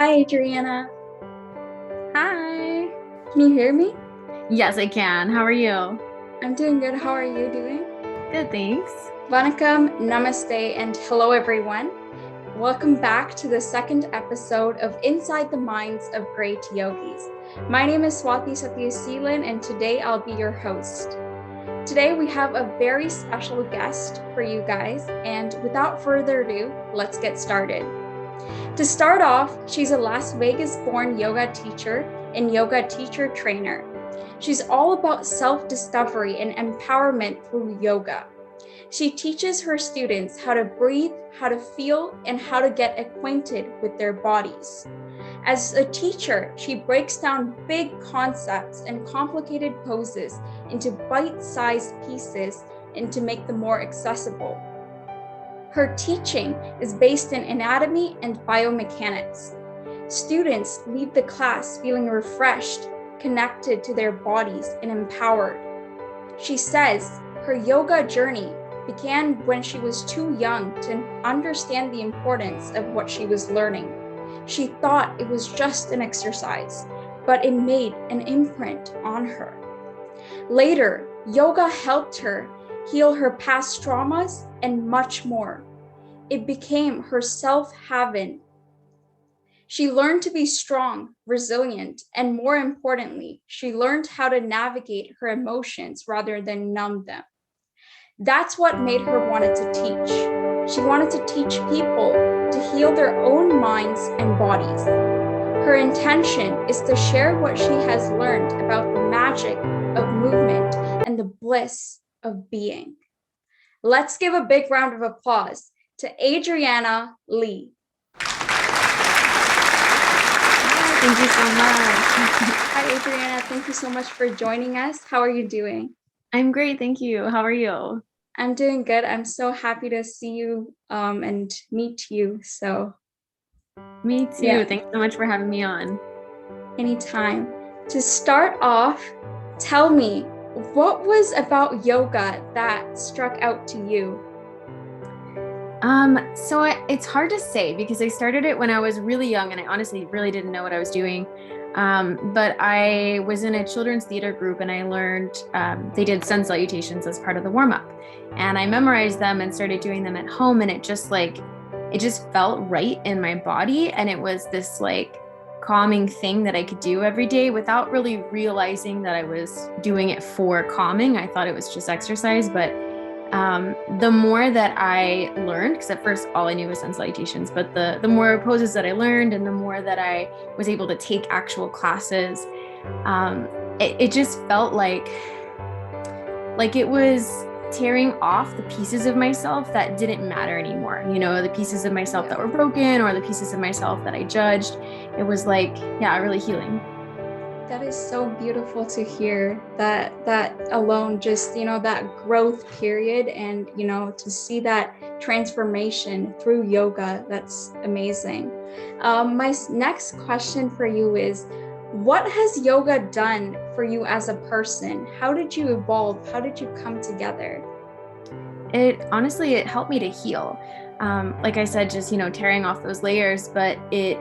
Hi, Adriana. Hi. Can you hear me? Yes, I can. How are you? I'm doing good. How are you doing? Good, thanks. Vanakkam, namaste, and hello, everyone. Welcome back to the second episode of Inside the Minds of Great Yogis. My name is Swathi and today I'll be your host. Today we have a very special guest for you guys, and without further ado, let's get started. To start off, she's a Las Vegas-born yoga teacher and yoga teacher trainer. She's all about self-discovery and empowerment through yoga. She teaches her students how to breathe, how to feel, and how to get acquainted with their bodies. As a teacher, she breaks down big concepts and complicated poses into bite-sized pieces and to make them more accessible. Her teaching is based in anatomy and biomechanics. Students leave the class feeling refreshed, connected to their bodies, and empowered. She says her yoga journey began when she was too young to understand the importance of what she was learning. She thought it was just an exercise, but it made an imprint on her. Later, yoga helped her heal her past traumas and much more. It became her self-haven. She learned to be strong, resilient, and more importantly, she learned how to navigate her emotions rather than numb them. That's what made her wanted to teach. She wanted to teach people to heal their own minds and bodies. Her intention is to share what she has learned about the magic of movement and the bliss of being. Let's give a big round of applause to Adriana Lee. Thank you so much. Hi, Adriana. Thank you so much for joining us. How are you doing? I'm great, thank you. How are you? I'm doing good. I'm so happy to see you and meet you. So, Me too. yeah, Thanks so much for having me on. anytime. To start off, tell me, what was about yoga that struck out to you? It's hard to say because I started it when I was really young and I honestly really didn't know what I was doing. But I was in a children's theater group and I learned they did sun salutations as part of the warm-up. And I memorized them and started doing them at home, and it just felt right in my body. And it was this like calming thing that I could do every day without really realizing that I was doing it for calming. I thought it was just exercise, but the more that I learned, because at first all I knew was sun salutations, but the more poses that I learned and the more that I was able to take actual classes, it just felt like it was tearing off the pieces of myself that didn't matter anymore. You know, the pieces of myself that were broken or the pieces of myself that I judged. It was like, yeah, really healing. That is so beautiful to hear that alone, just, that growth period, and, to see that transformation through yoga. That's amazing. My next question for you is, what has yoga done for you as a person? How did you evolve? How did you come together? It honestly, it helped me to heal. Like I said, just, tearing off those layers, but when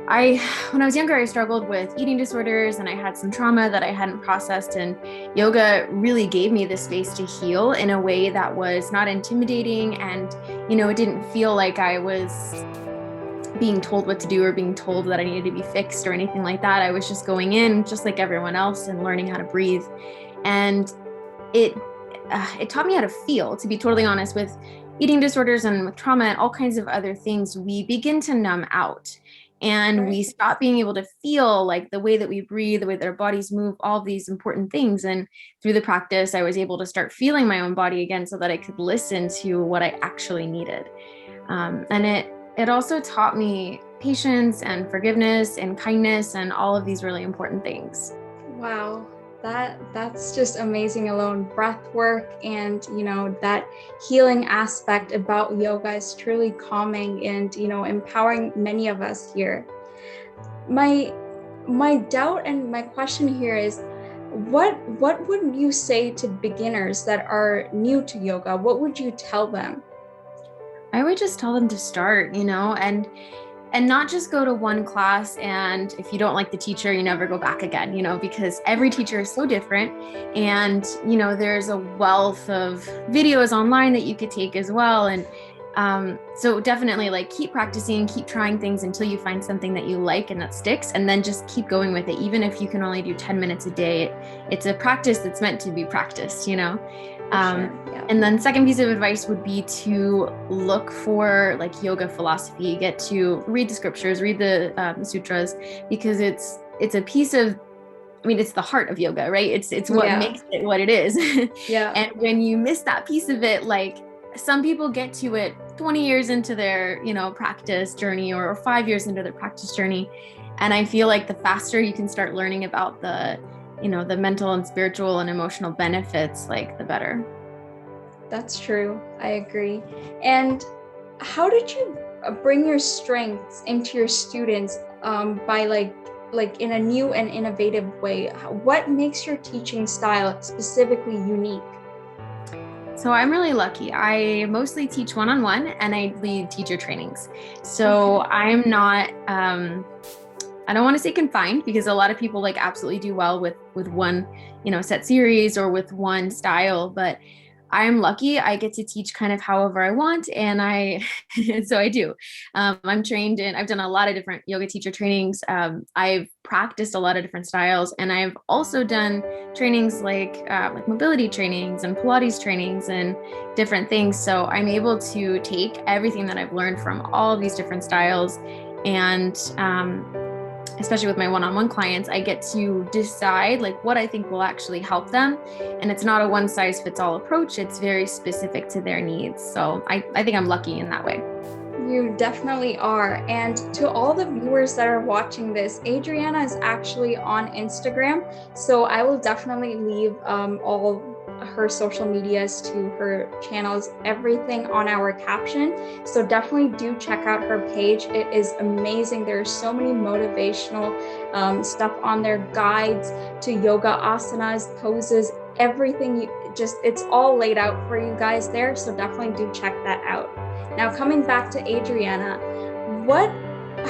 I was younger, I struggled with eating disorders and I had some trauma that I hadn't processed. And yoga really gave me the space to heal in a way that was not intimidating. And, it didn't feel like I was being told what to do or being told that I needed to be fixed or anything like that. I was just going in just like everyone else and learning how to breathe. And it taught me how to feel, to be totally honest. With eating disorders and with trauma and all kinds of other things, we begin to numb out. And we stop being able to feel like the way that we breathe, the way that our bodies move, all of these important things. And through the practice, I was able to start feeling my own body again so that I could listen to what I actually needed. And it also taught me patience and forgiveness and kindness and all of these really important things. Wow. That's just amazing alone. Breath work and, that healing aspect about yoga is truly calming and, empowering many of us here. My doubt and my question here is, what would you say to beginners that are new to yoga? What would you tell them? I would just tell them to start, and And not just go to one class, and if you don't like the teacher, you never go back again, because every teacher is so different. And, there's a wealth of videos online that you could take as well. And so definitely keep practicing, keep trying things until you find something that you like and that sticks, and then just keep going with it. Even if you can only do 10 minutes a day, it's a practice that's meant to be practiced, Sure. Yeah. And then second piece of advice would be to look for yoga philosophy, get to read the scriptures, read the sutras, because it's a piece of, it's the heart of yoga, right? It's what makes it what it is. Yeah. And when you miss that piece of it, some people get to it 20 years into their, practice journey, or 5 years into their practice journey. And I feel like the faster you can start learning about the mental and spiritual and emotional benefits, the better. That's true. I agree. And how did you bring your strengths into your students by like in a new and innovative way? What makes your teaching style specifically unique? So I'm really lucky. I mostly teach one-on-one, and I lead teacher trainings. So I'm not, I don't want to say confined, because a lot of people absolutely do well with one, set series or with one style, but I'm lucky. I get to teach kind of however I want. And so I do. I'm trained I've done a lot of different yoga teacher trainings. I've practiced a lot of different styles, and I've also done trainings like mobility trainings and Pilates trainings and different things. So I'm able to take everything that I've learned from all of these different styles, and especially with my one-on-one clients, I get to decide what I think will actually help them. And it's not a one-size-fits-all approach. It's very specific to their needs. So I think I'm lucky in that way. You definitely are. And to all the viewers that are watching this, Adriana is actually on Instagram. So I will definitely leave all her social medias to her channels, everything on our caption. So definitely do check out her page. It is amazing. There's so many motivational stuff on there, guides to yoga asanas, poses, everything. It's all laid out for you guys there. So definitely do check that out. Now, coming back to Adriana, what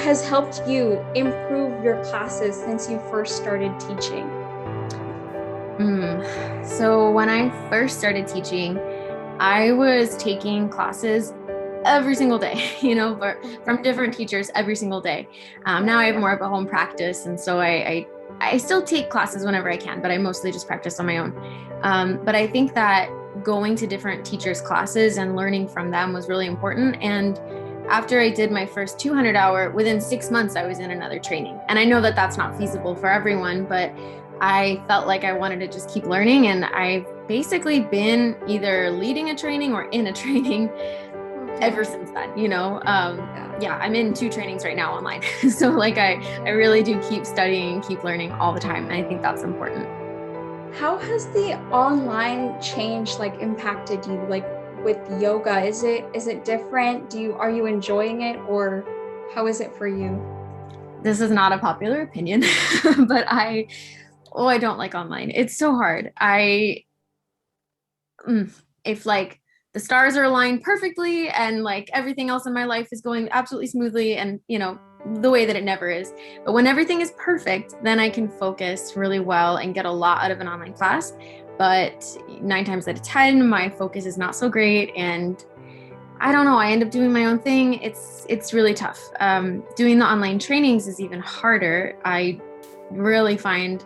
has helped you improve your classes since you first started teaching? So when I first started teaching, I was taking classes every single day, from different teachers every single day. Now I have more of a home practice. And so I still take classes whenever I can, but I mostly just practice on my own. But I think that going to different teachers' classes and learning from them was really important. And after I did my first 200-hour, within 6 months, I was in another training. And I know that that's not feasible for everyone, but I felt like I wanted to just keep learning. And I've basically been either leading a training or in a training ever since then, Yeah, I'm in 2 trainings right now online. So I really do keep studying, keep learning all the time. And I think that's important. How has the online change impacted you with yoga? Is it different? Are you enjoying it, or how is it for you? This is not a popular opinion, but I don't like online. It's so hard. If the stars are aligned perfectly and everything else in my life is going absolutely smoothly, and the way that it never is, but when everything is perfect, then I can focus really well and get a lot out of an online class. But 9 times out of 10, my focus is not so great, and I don't know, I end up doing my own thing. It's really tough. Doing the online trainings is even harder. I really find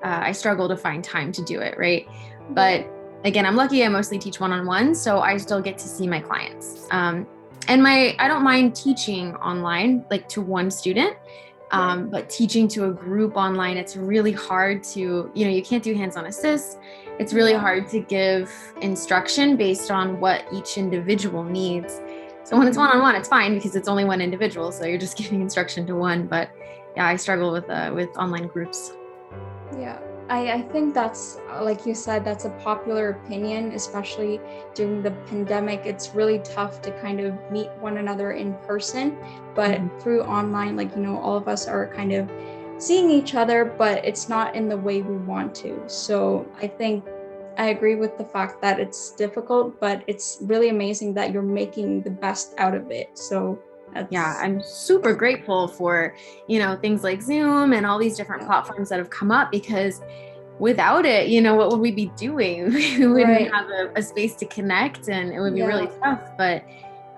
I struggle to find time to do it, right? But again, I'm lucky. I mostly teach one-on-one, so I still get to see my clients. And I don't mind teaching online, to one student, but teaching to a group online, it's really hard to, you can't do hands-on assist. It's really hard to give instruction based on what each individual needs. So when it's one-on-one, it's fine because it's only one individual, so you're just giving instruction to one. But yeah, I struggle with online groups. Yeah, I think that's, like you said, that's a popular opinion, especially during the pandemic. It's really tough to kind of meet one another in person, but through online, all of us are kind of seeing each other, but it's not in the way we want to. So I think I agree with the fact that it's difficult, but it's really amazing that you're making the best out of it. So Yeah, I'm super grateful for, things like Zoom and all these different platforms that have come up, because without it, what would we be doing? We wouldn't have a space to connect, and it would be really tough. But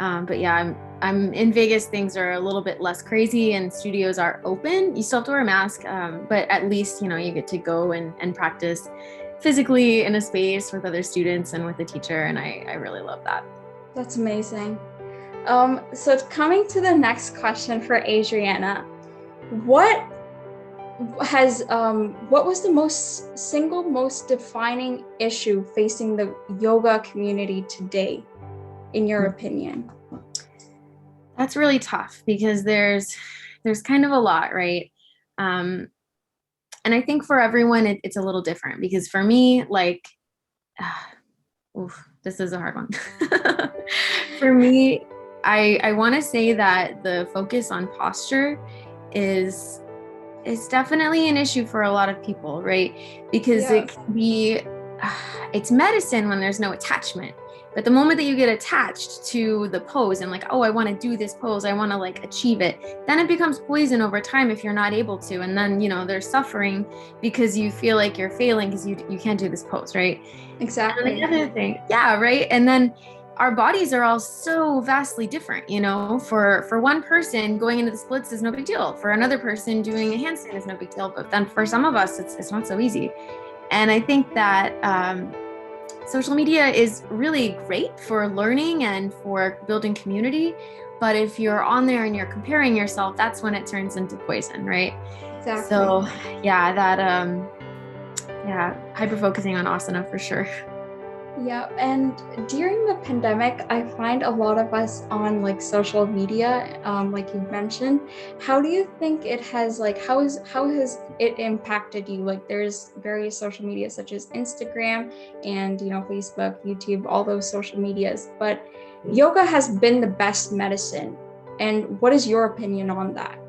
yeah, I'm in Vegas. Things are a little bit less crazy, and studios are open. You still have to wear a mask, but at least you get to go and practice physically in a space with other students and with a teacher, and I really love that. That's amazing. So coming to the next question for Adriana, what was the most defining issue facing the yoga community today, in your opinion? That's really tough, because there's kind of a lot, right? And I think for everyone it's a little different, because for me, like, this is a hard one. For me, I want to say that the focus on posture is definitely an issue for a lot of people, right? Because it can be, it's medicine when there's no attachment. But the moment that you get attached to the pose and like, oh, I want to do this pose, I want to like achieve it, then it becomes poison over time if you're not able to. And then, there's suffering because you feel like you're failing because you can't do this pose, right? Exactly. And the other thing, yeah, right. And then our bodies are all so vastly different, for one person, going into the splits is no big deal. For another person, doing a handstand is no big deal. But then for some of us, it's not so easy. And I think that social media is really great for learning and for building community. But if you're on there and you're comparing yourself, that's when it turns into poison, right? Exactly. So yeah, that hyper focusing on asana for sure. Yeah, and during the pandemic, I find a lot of us on like social media, like you mentioned. How do you think it has how has it impacted you? Like, there's various social media such as Instagram and Facebook, YouTube, all those social medias. But yoga has been the best medicine. And what is your opinion on that?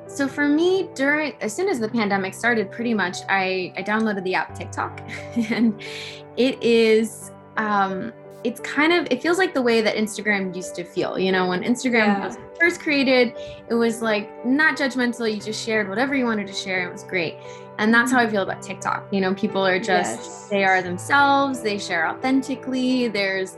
So for me, as soon as the pandemic started, pretty much I downloaded the app TikTok, and it is, it feels like the way that Instagram used to feel, when Instagram was first created, it was like not judgmental. You just shared whatever you wanted to share. And it was great. And that's how I feel about TikTok. People are just, they are themselves, they share authentically. There's,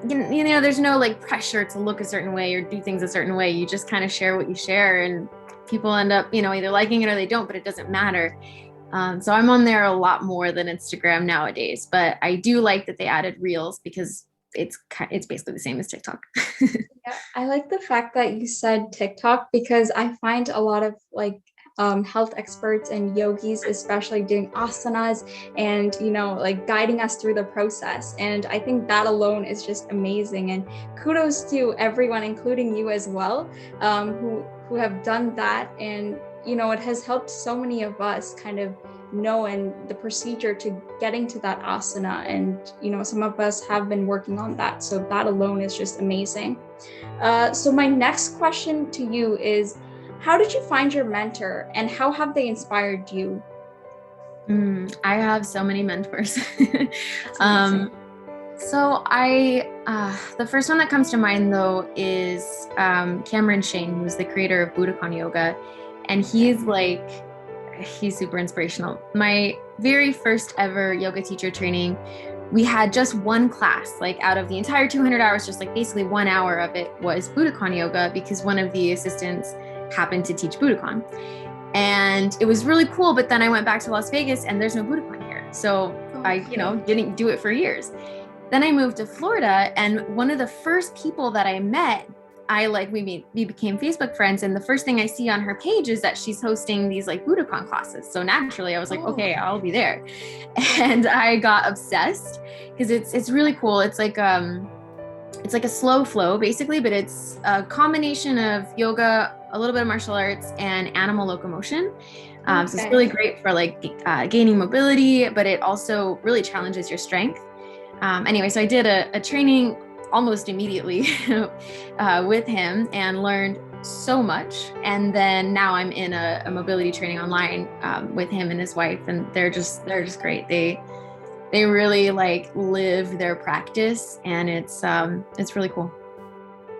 there's no like pressure to look a certain way or do things a certain way. You just kind of share what you share, and people end up, either liking it or they don't, but it doesn't matter. So I'm on there a lot more than Instagram nowadays, but I do like that they added Reels, because it's basically the same as TikTok. Yeah, I like the fact that you said TikTok, because I find a lot of health experts and yogis especially doing asanas and like guiding us through the process, and I think that alone is just amazing. And kudos to everyone, including you as well, who have done that. And it has helped so many of us kind of know and the procedure to getting to that asana, and some of us have been working on that, so that alone is just amazing. So my next question to you is, how did you find your mentor, and how have they inspired you? I have so many mentors. So the first one that comes to mind though is Cameron Shane, who's the creator of Budokan Yoga, and he's super inspirational. My very first ever yoga teacher training, we had just one class, like out of the entire 200 hours, just like basically 1 hour of it was Budokan Yoga, because one of the assistants happened to teach Budokan. And it was really cool. But then I went back to Las Vegas and there's no Budokan here. So I, didn't do it for years. Then I moved to Florida, and one of the first people that I met, we became Facebook friends. And the first thing I see on her page is that she's hosting these like Budokan classes. So naturally I was like, okay, I'll be there. And I got obsessed, because it's really cool. It's like a slow flow basically, but it's a combination of yoga, a little bit of martial arts, and animal locomotion. So it's really great for gaining mobility, but it also really challenges your strength. Anyway, so I did a training almost immediately with him and learned so much. And then now I'm in a mobility training online with him and his wife, and they're just great. They really live their practice, and it's really cool.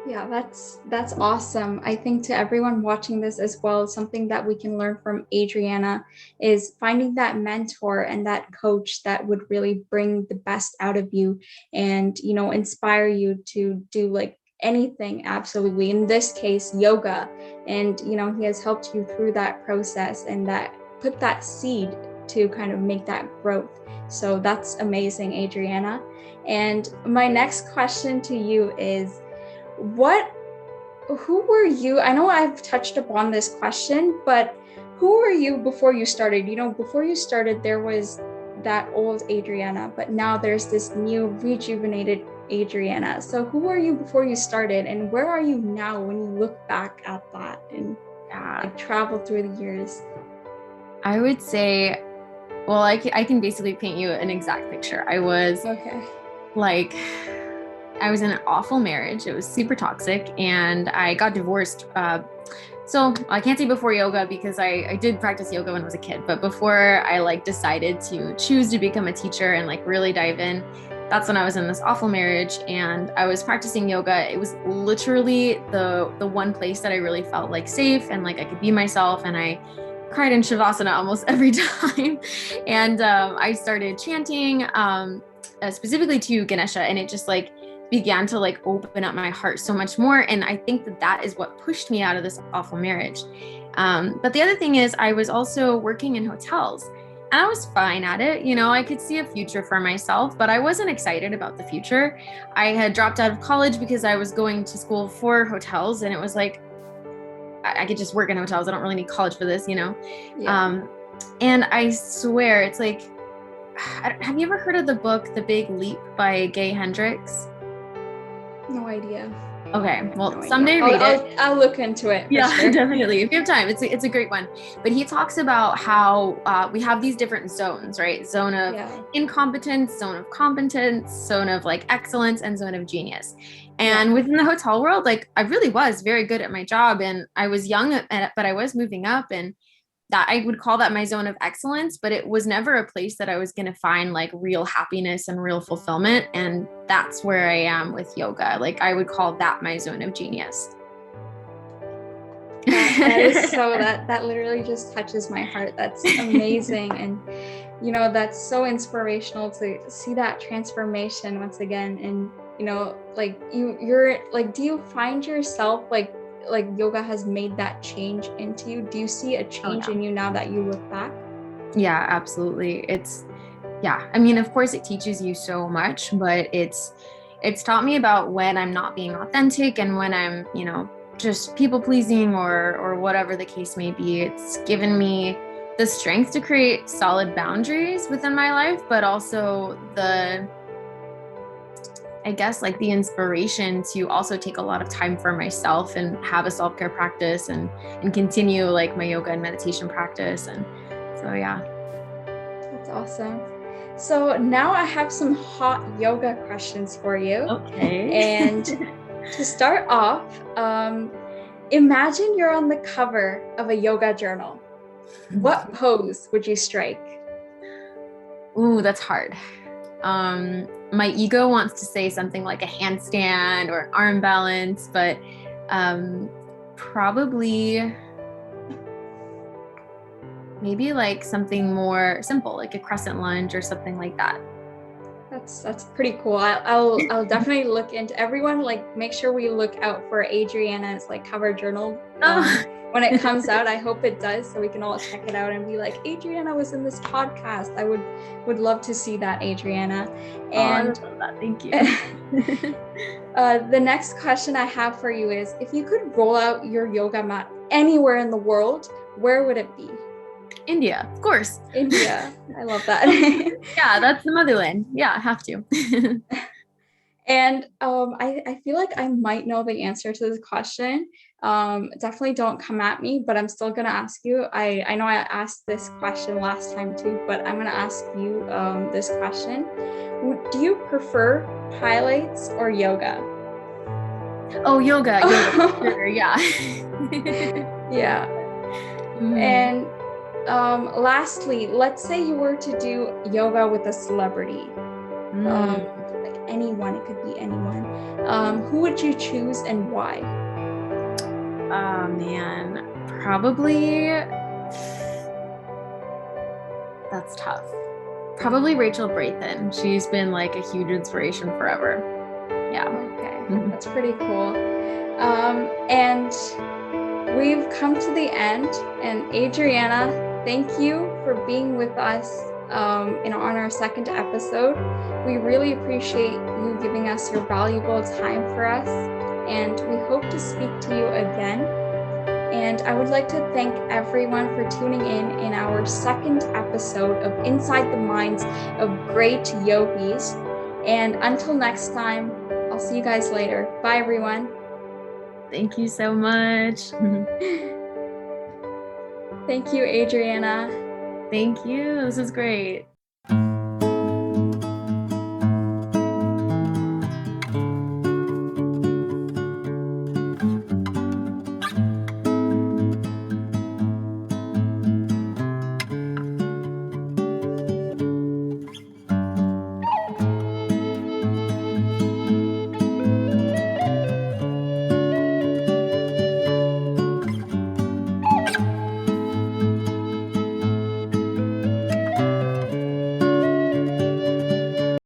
Yeah, that's awesome. I think to everyone watching this as well, something that we can learn from Adriana is finding that mentor and that coach that would really bring the best out of you and, inspire you to do like anything, absolutely. In this case, yoga. And, he has helped you through that process and that put that seed to kind of make that growth. So that's amazing, Adriana. And my next question to you is, who were you? I know I've touched upon this question, but who were you before you started? Before you started, there was that old Adriana, but now there's this new rejuvenated Adriana. So who were you before you started, and where are you now when you look back at that and like travel through the years? I would say, well, I can basically paint you an exact picture. I was I was in an awful marriage. It was super toxic, and I got divorced. So I can't say before yoga because I did practice yoga when I was a kid, but before I decided to choose to become a teacher and really dive in, that's when I was in this awful marriage and I was practicing yoga. It was literally the one place that I really felt safe and I could be myself, and I cried in Shavasana almost every time. And I started chanting specifically to Ganesha, and it just began to open up my heart so much more. And I think that is what pushed me out of this awful marriage. But the other thing is I was also working in hotels, and I was fine at it. I could see a future for myself, but I wasn't excited about the future. I had dropped out of college because I was going to school for hotels, and it was I could just work in hotels. I don't really need college for this, Yeah. And I swear it's have you ever heard of the book, The Big Leap by Gay Hendricks? No idea. Okay, well, someday read it. I'll look into it. Yeah, sure. Definitely. If you have time, it's a great one. But he talks about how we have these different zones, right? Zone of incompetence, zone of competence, zone of excellence, and zone of genius. And within the hotel world, I really was very good at my job, and I was young, but I was moving up, and that I would call that my zone of excellence, but it was never a place that I was going to find real happiness and real fulfillment. And that's where I am with yoga. I would call that my zone of genius. That is that literally just touches my heart. That's amazing. And, that's so inspirational to see that transformation once again. And, you're do you find yourself yoga has made that change into you? Do you see a change in you now that you look back? Yeah, absolutely. I mean, of course it teaches you so much, but it's taught me about when I'm not being authentic and when I'm, just people pleasing or whatever the case may be. It's given me the strength to create solid boundaries within my life, but also the inspiration to also take a lot of time for myself and have a self-care practice and continue my yoga and meditation practice. And so, yeah. That's awesome. So now I have some hot yoga questions for you. Okay. And to start off, imagine you're on the cover of a yoga journal. What pose would you strike? Ooh, that's hard. My ego wants to say something like a handstand or an arm balance, but probably maybe something more simple, like a crescent lunge or something like that. That's pretty cool. I'll definitely look into everyone. Make sure we look out for Adriana's cover journal when it comes out. I hope it does, so we can all check it out and be like, Adriana was in this podcast. I would love to see that, Adriana. And I love that. Thank you. The next question I have for you is, if you could roll out your yoga mat anywhere in the world, where would it be? India, of course. India. I love that. Yeah, that's the motherland. Yeah, I have to. And I feel like I might know the answer to this question. Definitely don't come at me, but I'm still going to ask you. I know I asked this question last time too, but I'm going to ask you this question. Do you prefer highlights or yoga? Oh, yoga. Sure, yeah. Yeah. And lastly, let's say you were to do yoga with a celebrity. anyone. It could be anyone. Who would you choose and why? Oh man, probably, that's tough. Probably Rachel Brathen. She's been like a huge inspiration forever. Yeah. Okay, that's pretty cool. And we've come to the end. And Adriana, thank you for being with us on our second episode. We really appreciate you giving us your valuable time for us, and we hope to speak to you again. And I would like to thank everyone for tuning in our second episode of Inside the Minds of Great Yogis. And until next time, I'll see you guys later. Bye, everyone. Thank you so much. Thank you, Adriana. Thank you. This is great.